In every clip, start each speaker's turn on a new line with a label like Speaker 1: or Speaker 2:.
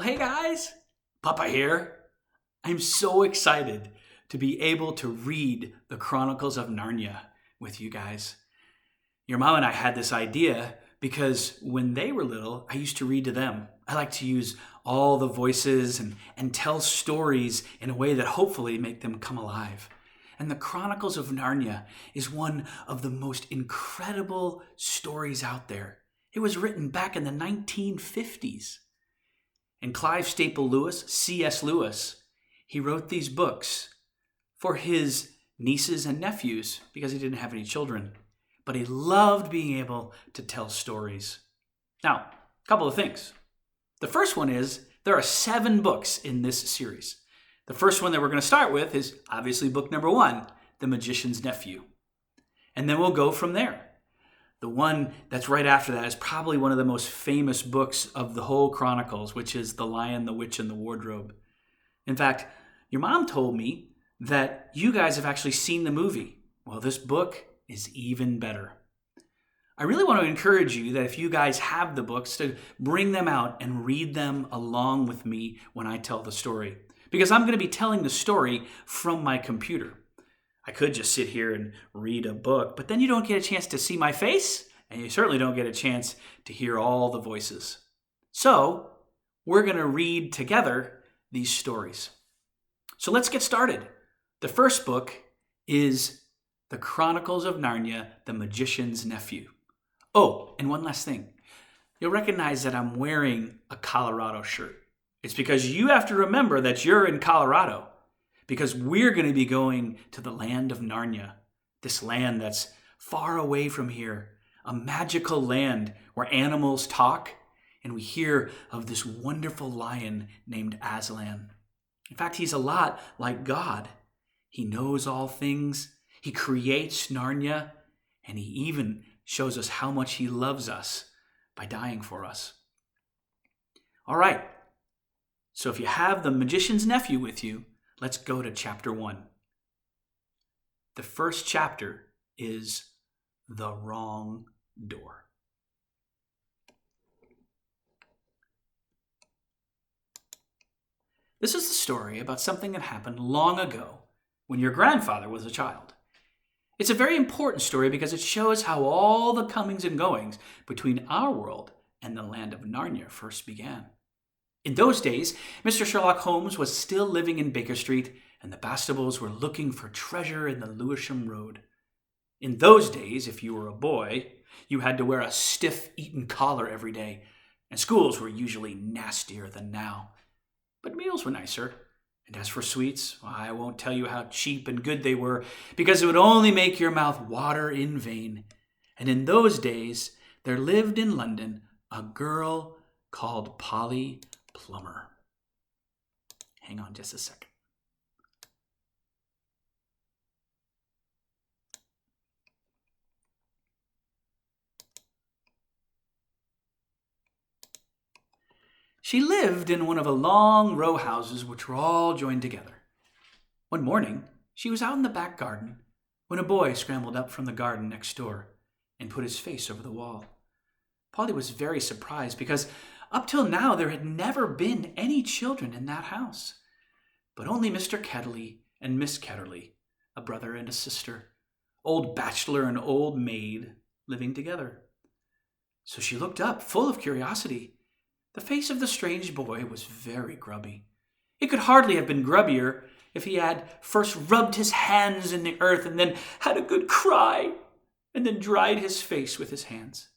Speaker 1: Well, hey guys, Papa here. I'm so excited to be able to read the Chronicles of Narnia with you guys. Your mom and I had this idea because when they were little, I used to read to them. I like to use all the voices and tell stories in a way that hopefully make them come alive. And the Chronicles of Narnia is one of the most incredible stories out there. It was written back in the 1950s. And Clive Staple Lewis, C.S. Lewis, he wrote these books for his nieces and nephews because he didn't have any children. But he loved being able to tell stories. Now, a couple of things. The first one is there are 7 books in this series. The first one that we're going to start with is obviously book number 1, The Magician's Nephew. And then we'll go from there. The one that's right after that is probably one of the most famous books of the whole Chronicles, which is The Lion, the Witch, and the Wardrobe. In fact, your mom told me that you guys have actually seen the movie. Well, this book is even better. I really want to encourage you that if you guys have the books, to bring them out and read them along with me when I tell the story. Because I'm going to be telling the story from my computer. I could just sit here and read a book, but then you don't get a chance to see my face, and you certainly don't get a chance to hear all the voices. So, we're going to read together these stories. So let's get started. The first book is The Chronicles of Narnia, The Magician's Nephew. Oh, and one last thing. You'll recognize that I'm wearing a Colorado shirt. It's because you have to remember that you're in Colorado. Because we're going to be going to the land of Narnia, this land that's far away from here, a magical land where animals talk, and we hear of this wonderful lion named Aslan. In fact, he's a lot like God. He knows all things, he creates Narnia, and he even shows us how much he loves us by dying for us. All right, so if you have The Magician's Nephew with you, let's go to chapter 1. The first chapter is The Wrong Door. This is the story about something that happened long ago when your grandfather was a child. It's a very important story because it shows how all the comings and goings between our world and the land of Narnia first began. In those days, Mr. Sherlock Holmes was still living in Baker Street, and the Bastables were looking for treasure in the Lewisham Road. In those days, if you were a boy, you had to wear a stiff Eton collar every day, and schools were usually nastier than now. But meals were nicer, and as for sweets, well, I won't tell you how cheap and good they were, because it would only make your mouth water in vain. And in those days, there lived in London a girl called Polly Plummer. Hang on just a second. She lived in one of a long row houses which were all joined together. One morning, she was out in the back garden when a boy scrambled up from the garden next door and put his face over the wall. Polly was very surprised because up till now, there had never been any children in that house, but only Mr. Ketterley and Miss Ketterley, a brother and a sister, old bachelor and old maid, living together. So she looked up, full of curiosity. The face of the strange boy was very grubby. It could hardly have been grubbier if he had first rubbed his hands in the earth and then had a good cry and then dried his face with his hands.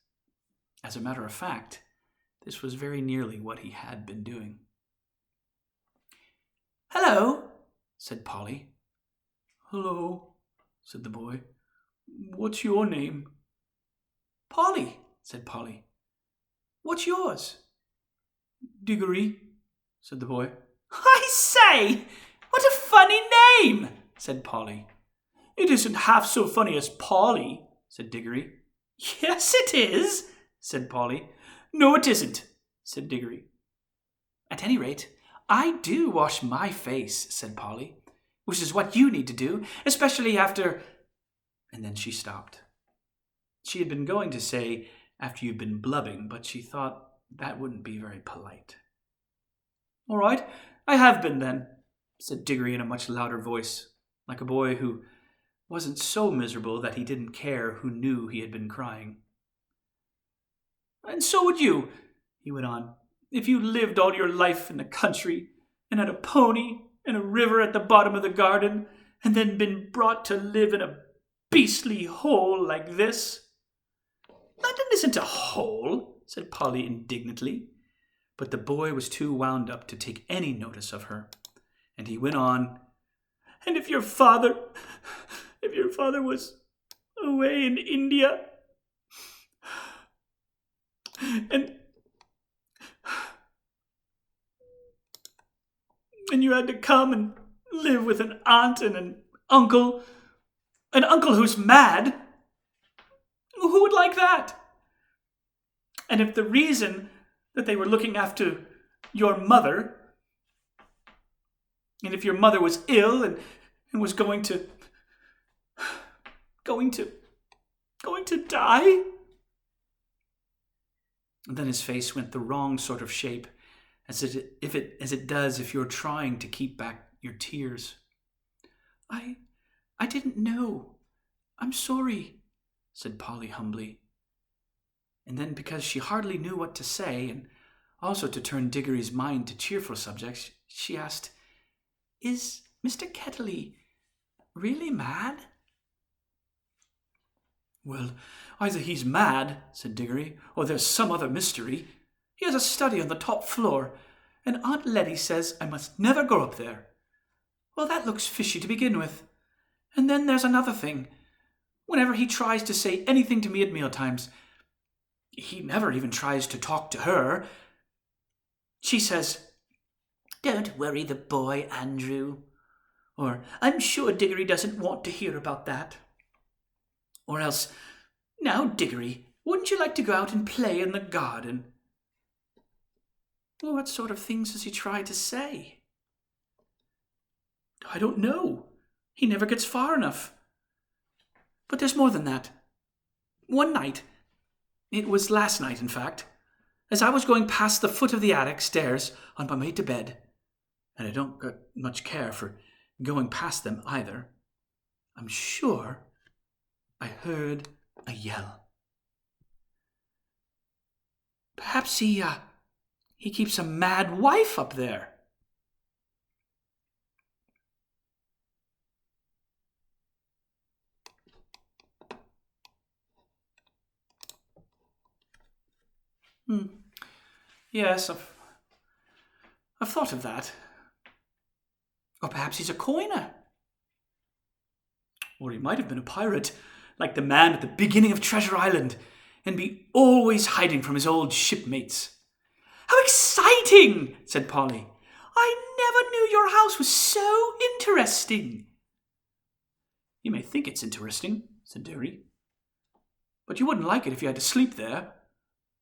Speaker 1: As a matter of fact, this was very nearly what he had been doing. "Hello," said Polly. "Hello," said the boy. "What's your name?" "Polly," said Polly. "What's yours?" "Diggory," said the boy. "I say, what a funny name," said Polly. "It isn't half so funny as Polly," said Diggory. "Yes, it is," said Polly. "No, it isn't," said Diggory. "At any rate, I do wash my face," said Polly, "which is what you need to do, especially after—" And then she stopped. She had been going to say, "after you've been blubbing," but she thought that wouldn't be very polite. All right, I have been then, said Diggory in a much louder voice, like a boy who wasn't so miserable that he didn't care who knew he had been crying. And so would you, he went on, if you lived all your life in the country and had a pony and a river at the bottom of the garden and then been brought to live in a beastly hole like this. London isn't a hole, said Polly indignantly. But the boy was too wound up to take any notice of her, and he went on, and if your father was away in India, and you had to come and live with an aunt and an uncle who's mad, who would like that? And if the reason that they were looking after your mother, and if your mother was ill and was going to die. And then his face went the wrong sort of shape, as it does if you're trying to keep back your tears. I didn't know. I'm sorry, said Polly humbly. And then, because she hardly knew what to say, and also to turn Diggory's mind to cheerful subjects, she asked, Is Mr. Kettley really mad? Well, either he's mad, said Diggory, or there's some other mystery. He has a study on the top floor, and Aunt Letty says I must never go up there. Well, that looks fishy to begin with. And then there's another thing. Whenever he tries to say anything to me at mealtimes, he never even tries to talk to her. She says, Don't worry the boy, Andrew. Or, I'm sure Diggory doesn't want to hear about that. Or else, Now, Diggory, wouldn't you like to go out and play in the garden? Well, what sort of things does he try to say? I don't know. He never gets far enough. But there's more than that. One night, it was last night, in fact, as I was going past the foot of the attic stairs on my way to bed, and I don't got much care for going past them either, I'm sure I heard a yell. Perhaps he keeps a mad wife up there. Yes, I've thought of that. Or perhaps he's a coiner. Or he might have been a pirate, like the man at the beginning of Treasure Island, and be always hiding from his old shipmates. How exciting, said Polly. I never knew your house was so interesting. You may think it's interesting, said Diggory, but you wouldn't like it if you had to sleep there.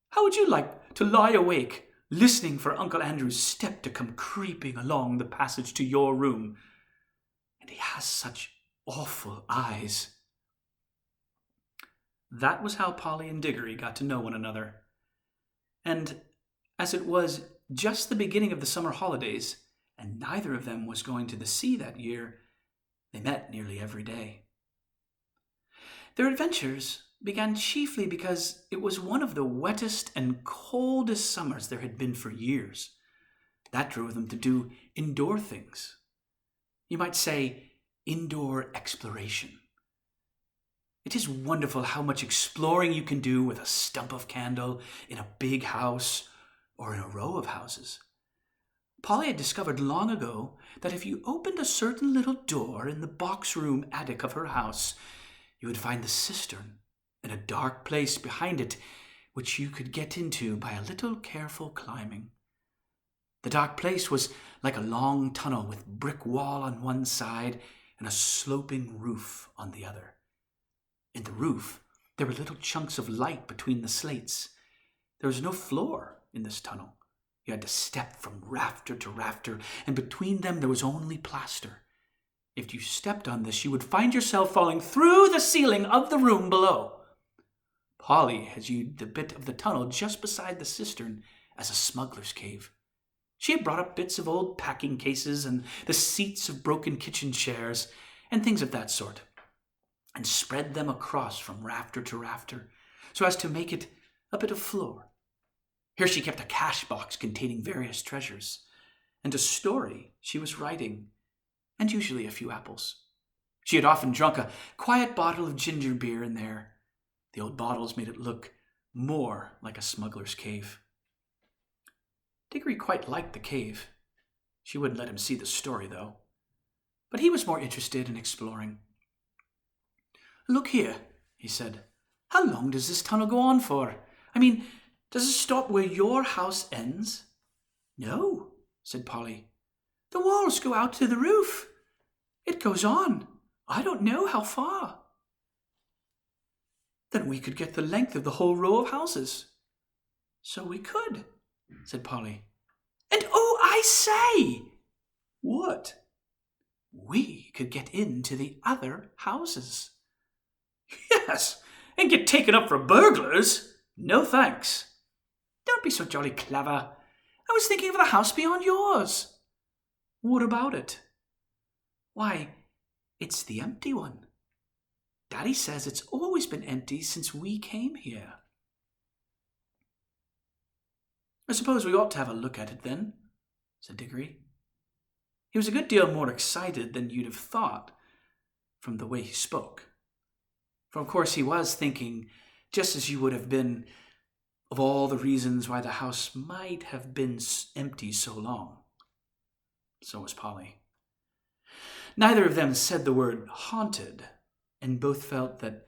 Speaker 1: How would you like to lie awake, listening for Uncle Andrew's step to come creeping along the passage to your room? And he has such awful eyes. That was how Polly and Diggory got to know one another. And as it was just the beginning of the summer holidays, and neither of them was going to the sea that year, they met nearly every day. Their adventures began chiefly because it was one of the wettest and coldest summers there had been for years. That drove them to do indoor things. You might say indoor exploration. It is wonderful how much exploring you can do with a stump of candle in a big house or in a row of houses. Polly had discovered long ago that if you opened a certain little door in the box room attic of her house, you would find the cistern and a dark place behind it which you could get into by a little careful climbing. The dark place was like a long tunnel with brick wall on one side and a sloping roof on the other. In the roof, there were little chunks of light between the slates. There was no floor in this tunnel. You had to step from rafter to rafter, and between them there was only plaster. If you stepped on this, you would find yourself falling through the ceiling of the room below. Polly had used the bit of the tunnel just beside the cistern as a smuggler's cave. She had brought up bits of old packing cases and the seats of broken kitchen chairs and things of that sort, and spread them across from rafter to rafter so as to make it a bit of floor. Here she kept a cash box containing various treasures, and a story she was writing, and usually a few apples. She had often drunk a quiet bottle of ginger beer in there. The old bottles made it look more like a smuggler's cave. Diggory quite liked the cave. She wouldn't let him see the story, though. But he was more interested in exploring. "Look here," he said. "How long does this tunnel go on for? I mean, does it stop where your house ends?" "No," said Polly. "The walls go out to the roof. It goes on. I don't know how far." "Then we could get the length of the whole row of houses." "So we could," said Polly. "And oh, I say!" "What?" "We could get into the other houses." "Yes, and get taken up for burglars. No thanks." "Don't be so jolly clever. I was thinking of the house beyond yours." "What about it?" "Why, it's the empty one. Daddy says it's always been empty since we came here." "I suppose we ought to have a look at it then," said Diggory. He was a good deal more excited than you'd have thought from the way he spoke. For of course he was thinking, just as you would have been, of all the reasons why the house might have been empty so long. So was Polly. Neither of them said the word haunted, and both felt that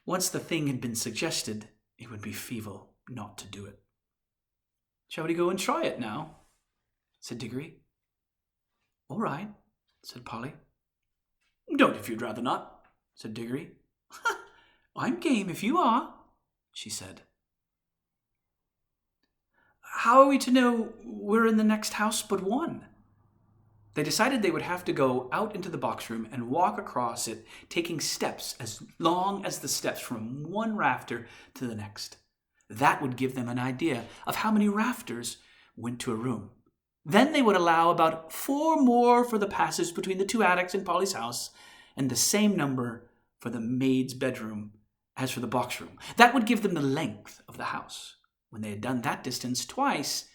Speaker 1: once the thing had been suggested, it would be feeble not to do it. "Shall we go and try it now?" said Diggory. "All right," said Polly. "Don't if you'd rather not," said Diggory. "I'm game if you are," she said. "How are we to know we're in the next house but one?" They decided they would have to go out into the box room and walk across it, taking steps as long as the steps from one rafter to the next. That would give them an idea of how many rafters went to a room. Then they would allow about 4 more for the passage between the 2 attics in Polly's house, and the same number for the maid's bedroom as for the box room. That would give them the length of the house. When they had done that distance twice,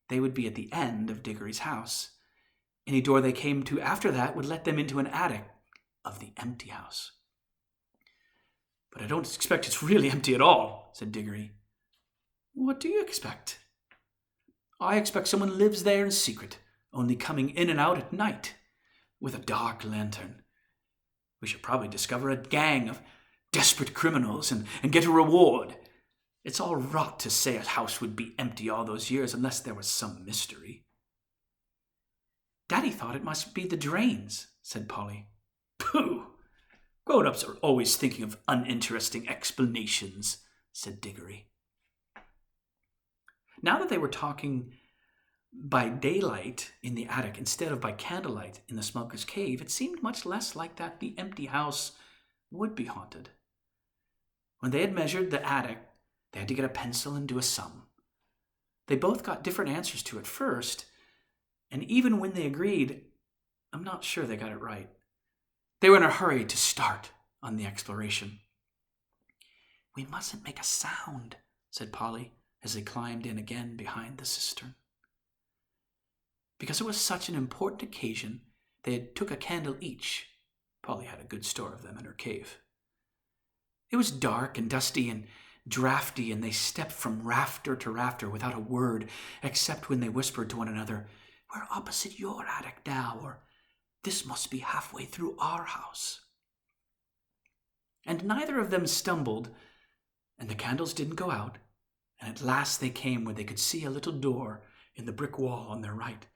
Speaker 1: they would be at the end of Diggory's house. Any door they came to after that would let them into an attic of the empty house. "But I don't expect it's really empty at all," said Diggory. "What do you expect?" "I expect someone lives there in secret, only coming in and out at night, with a dark lantern. We should probably discover a gang of desperate criminals and get a reward. It's all rot to say a house would be empty all those years unless there was some mystery." "Daddy thought it must be the drains," said Polly. "Pooh! Grown-ups are always thinking of uninteresting explanations," said Diggory. Now that they were talking by daylight in the attic instead of by candlelight in the smuggler's cave, it seemed much less like that the empty house would be haunted. When they had measured the attic, they had to get a pencil and do a sum. They both got different answers to it first, and even when they agreed, I'm not sure they got it right. They were in a hurry to start on the exploration. "We mustn't make a sound," said Polly, as they climbed in again behind the cistern. Because it was such an important occasion, they had took a candle each. Polly had a good store of them in her cave. It was dark and dusty and drafty, and they stepped from rafter to rafter without a word, except when they whispered to one another, "We're opposite your attic now," or "This must be halfway through our house." And neither of them stumbled, and the candles didn't go out, and at last they came where they could see a little door in the brick wall on their right.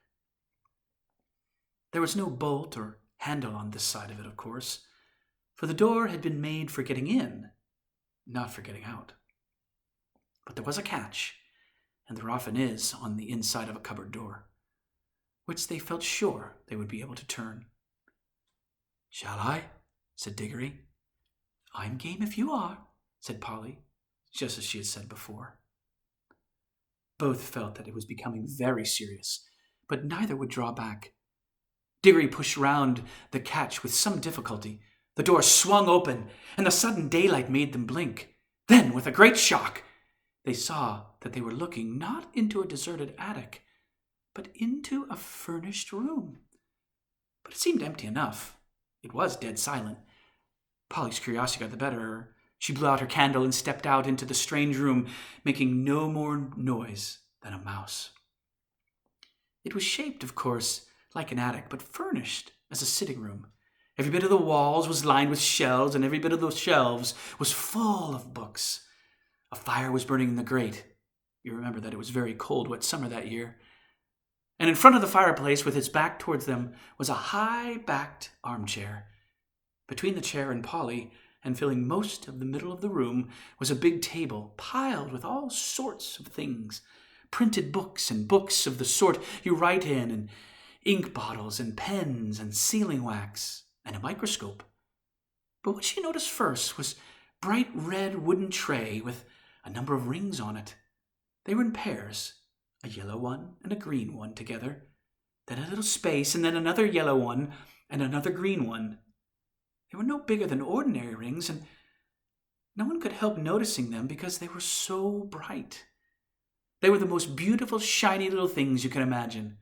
Speaker 1: There was no bolt or handle on this side of it, of course, for the door had been made for getting in, not for getting out. But there was a catch, and there often is on the inside of a cupboard door, which they felt sure they would be able to turn. "Shall I?" said Diggory. "I'm game if you are," said Polly, just as she had said before. Both felt that it was becoming very serious, but neither would draw back. Diggory pushed round the catch with some difficulty. The door swung open, and the sudden daylight made them blink. Then, with a great shock, they saw that they were looking not into a deserted attic, but into a furnished room. But it seemed empty enough. It was dead silent. Polly's curiosity got the better of her. She blew out her candle and stepped out into the strange room, making no more noise than a mouse. It was shaped, of course, like an attic, but furnished as a sitting room. Every bit of the walls was lined with shelves, and every bit of those shelves was full of books. A fire was burning in the grate. You remember that it was very cold, wet summer that year. And in front of the fireplace, with its back towards them, was a high-backed armchair. Between the chair and Polly, and filling most of the middle of the room, was a big table piled with all sorts of things. Printed books and books of the sort you write in, and ink bottles and pens and sealing wax and a microscope. But what she noticed first was a bright red wooden tray with a number of rings on it. They were in pairs, a yellow one and a green one together, then a little space, and then another yellow one and another green one. They were no bigger than ordinary rings, and no one could help noticing them because they were so bright. They were the most beautiful, shiny little things you can imagine.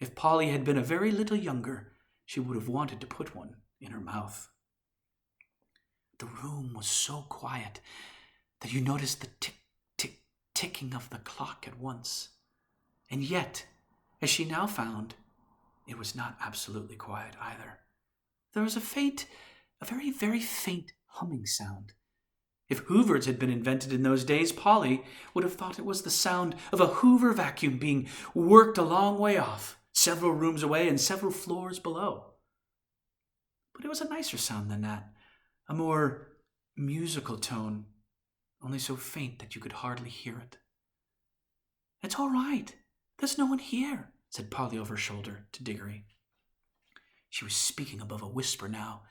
Speaker 1: If Polly had been a very little younger, she would have wanted to put one in her mouth. The room was so quiet that you noticed the ticking of the clock at once. And yet, as she now found, it was not absolutely quiet either. There was a very, very faint humming sound. If Hoovers had been invented in those days, Polly would have thought it was the sound of a Hoover vacuum being worked a long way off, several rooms away and several floors below. But it was a nicer sound than that, a more musical tone, only so faint that you could hardly hear it. "It's all right. There's no one here," said Polly over her shoulder to Diggory. She was speaking above a whisper now,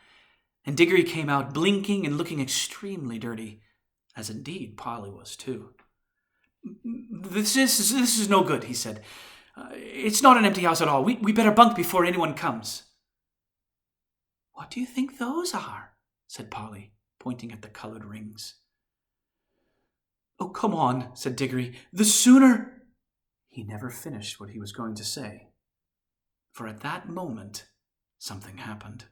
Speaker 1: and Diggory came out blinking and looking extremely dirty, as indeed Polly was too. This is no good," he said. It's not an empty house at all. We better bunk before anyone comes." "What do you think those are?" said Polly, pointing at the colored rings. "Oh, come on," said Diggory. "The sooner—" He never finished what he was going to say, for at that moment something happened.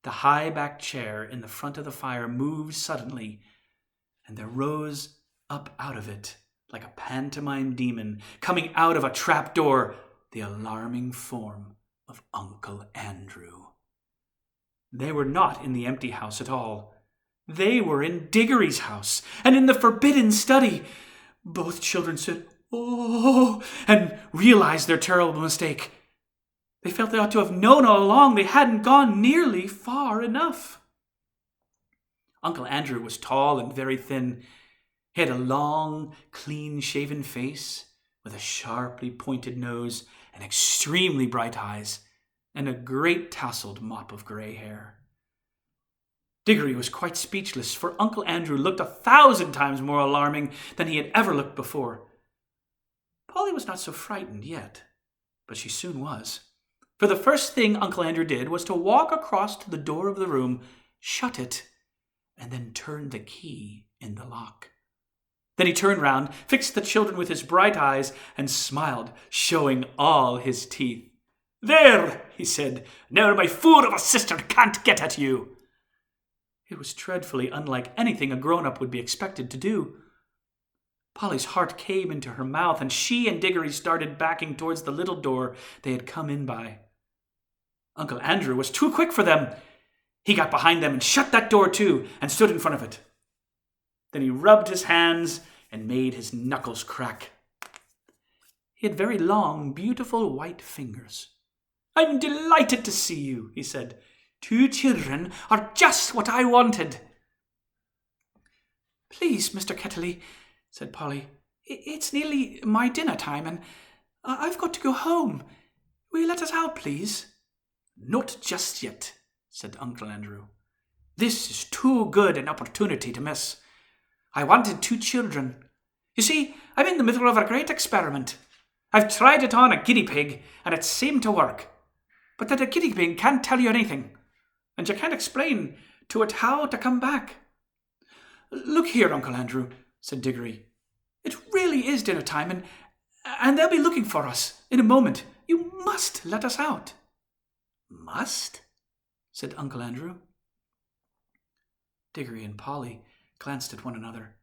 Speaker 1: The high-backed chair in the front of the fire moved suddenly, and there rose up out of it, like a pantomime demon coming out of a trap door, the alarming form of Uncle Andrew. They were not in the empty house at all. They were in Diggory's house, and in the forbidden study. Both children said, "Oh," and realized their terrible mistake. They felt they ought to have known all along they hadn't gone nearly far enough. Uncle Andrew was tall and very thin. He had a long, clean-shaven face with a sharply pointed nose and extremely bright eyes, and a great tousled mop of gray hair. Diggory was quite speechless, for Uncle Andrew looked 1,000 times more alarming than he had ever looked before. Polly was not so frightened yet, but she soon was. For the first thing Uncle Andrew did was to walk across to the door of the room, shut it, and then turn the key in the lock. Then he turned round, fixed the children with his bright eyes, and smiled, showing all his teeth. "There," he said, "now my fool of a sister can't get at you." It was dreadfully unlike anything a grown-up would be expected to do. Polly's heart came into her mouth, and she and Diggory started backing towards the little door they had come in by. Uncle Andrew was too quick for them. He got behind them and shut that door too, and stood in front of it. Then he rubbed his hands and made his knuckles crack. He had very long, beautiful white fingers. "I'm delighted to see you," he said. "2 children are just what I wanted." "Please, Mr. Ketterly," said Polly, "it's nearly my dinner time, and I've got to go home. Will you let us out, please?" "Not just yet," said Uncle Andrew. "This is too good an opportunity to miss. I wanted 2 children. You see, I'm in the middle of a great experiment. I've tried it on a guinea pig, and it seemed to work. But that a guinea pig can't tell you anything, and you can't explain to it how to come back." "Look here, Uncle Andrew," said Diggory. "It really is dinner time, and they'll be looking for us in a moment. You must let us out." "Must?" said Uncle Andrew. Diggory and Polly glanced at one another.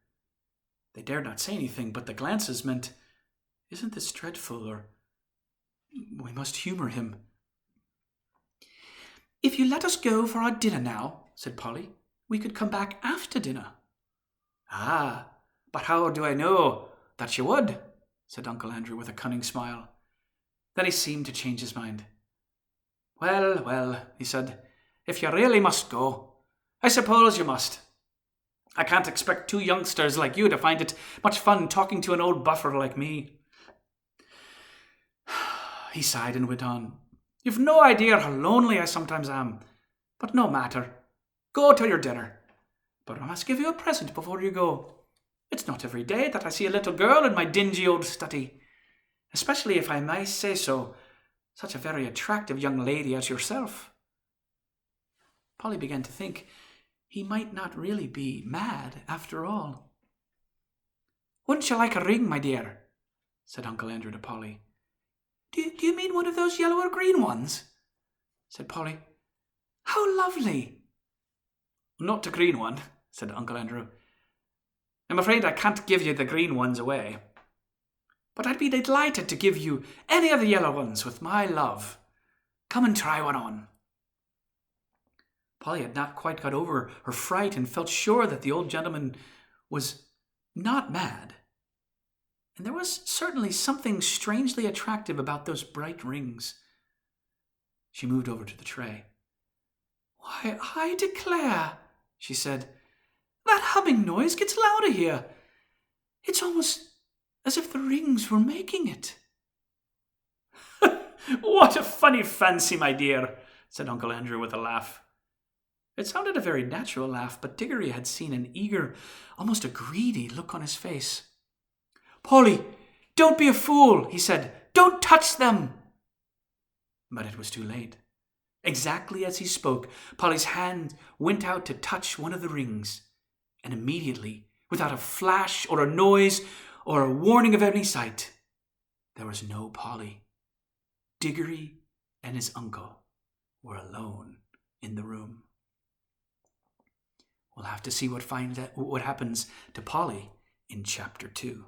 Speaker 1: They dared not say anything, but the glances meant, "Isn't this dreadful?" or "We must humor him." "If you let us go for our dinner now," said Polly, "we could come back after dinner." "Ah, but how do I know that you would?" said Uncle Andrew with a cunning smile. Then he seemed to change his mind. "Well, well," he said, "if you really must go, I suppose you must. I can't expect two youngsters like you to find it much fun talking to an old buffer like me." He sighed and went on. "You've no idea how lonely I sometimes am. But no matter. Go to your dinner. But I must give you a present before you go. It's not every day that I see a little girl in my dingy old study, especially, if I may say so, such a very attractive young lady as yourself." Polly began to think he might not really be mad after all. "Wouldn't you like a ring, my dear?" said Uncle Andrew to Polly. Do you mean one of those yellow or green ones?" said Polly. "How lovely!" "Not the green one," said Uncle Andrew. "I'm afraid I can't give you the green ones away. But I'd be delighted to give you any of the yellow ones with my love. Come and try one on." Polly had not quite got over her fright and felt sure that the old gentleman was not mad. And there was certainly something strangely attractive about those bright rings. She moved over to the tray. "Why, I declare," she said, "that humming noise gets louder here. It's almost as if the rings were making it." "What a funny fancy, my dear," said Uncle Andrew with a laugh. It sounded a very natural laugh, but Diggory had seen an eager, almost a greedy look on his face. "Polly, don't be a fool," he said. "Don't touch them." But it was too late. Exactly as he spoke, Polly's hand went out to touch one of the rings, and immediately, without a flash or a noise or a warning of any sight, there was no Polly. Diggory and his uncle were alone in the room. We'll have to see what happens to Polly in Chapter 2.